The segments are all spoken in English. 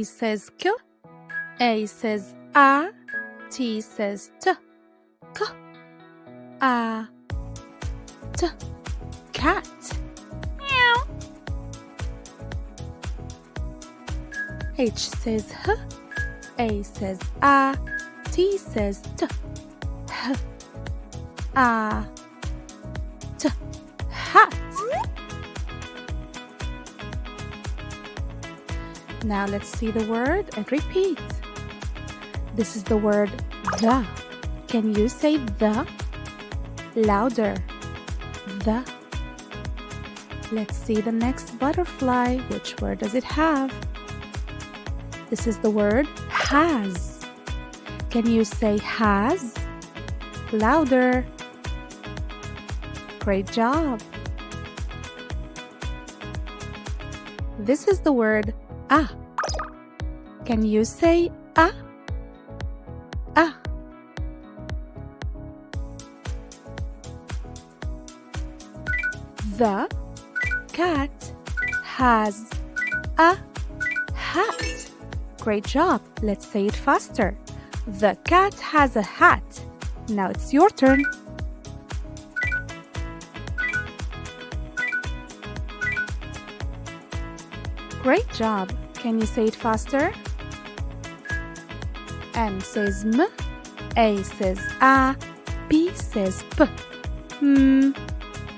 says k, A says a, T says t, k, a, t, cat. Meow. H says h, A says a, T says t, h, a, t, hat. Now let's see the word and repeat. This is the word the. Can you say the? Louder. The. Let's see the next butterfly. Which word does it have? This is the word has. Can you say has? Louder. Great job. This is the word a. Can you say a? A. The cat has a hat. Great job. Let's say it faster. The cat has a hat. Now it's your turn. Great job. Can you say it faster? M says m, A says a, P says p. M,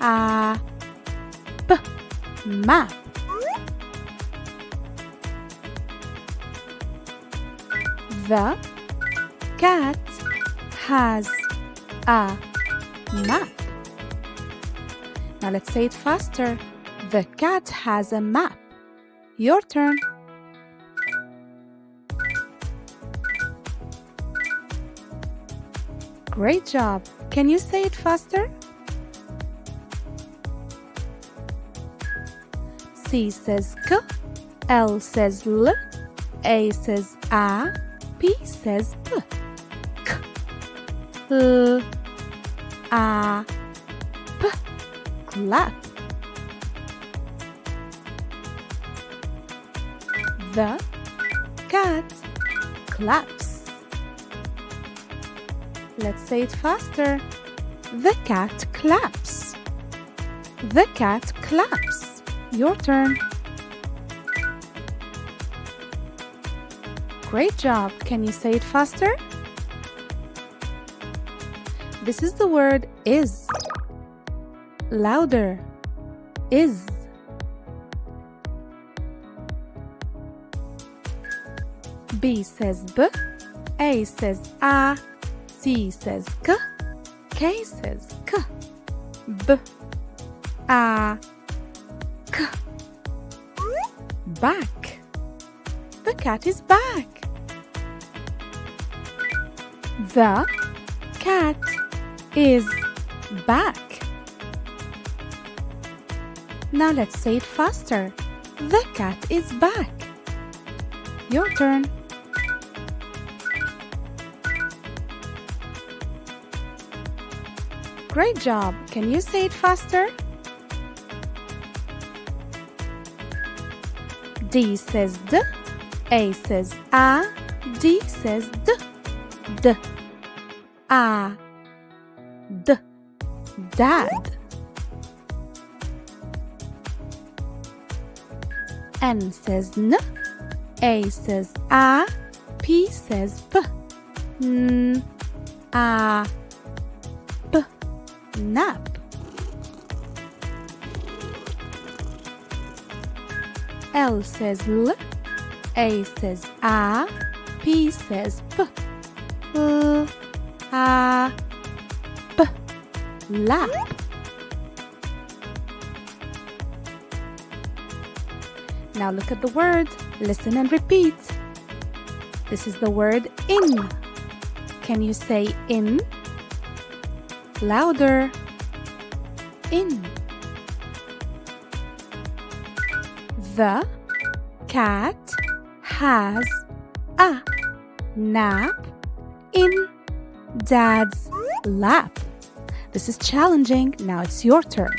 a, p. Map. The cat has a map. Now let's say it faster. The cat has a map. Your turn. Great job. Can you say it faster? C says k, L says l, A says a, P says p. K, l, a, p. Clap. The cat claps. Let's say it faster. The cat claps. The cat claps. Your turn. Great job. Can you say it faster? This is the word is. Louder. Is. B says b, A says a, C says k, K says k. B, a, k. Back. The cat is back. The cat is back. Now let's say it faster. The cat is back. Your turn. Great job. Can you say it faster? D says d, A says a, D says d, d, a, d, dad. N says n, A says a, P says p, n, a, p. Nap. L says l, A says a, P says p, l, a, p. Lap. Now look at the word. Listen and repeat. This is the word in. Can you say in? Louder. In. The cat has a nap in Dad's lap. This is challenging. Now it's your turn.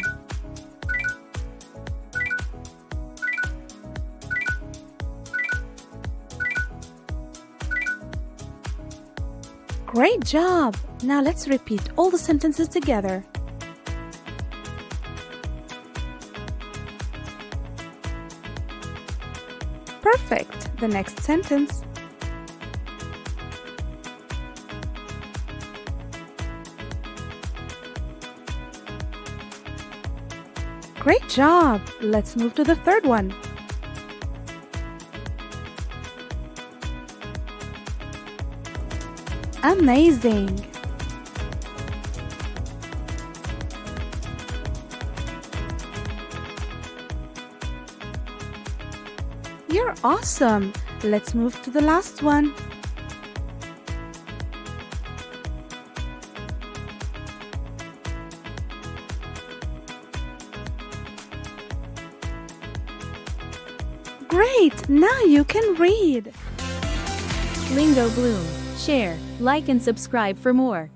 Great job! Now let's repeat all the sentences together. Perfect! The next sentence. Great job! Let's move to the third one. Amazing! You're awesome! Let's move to the last one. Great! Now you can read! Lingo Bloom. Share, like and subscribe for more.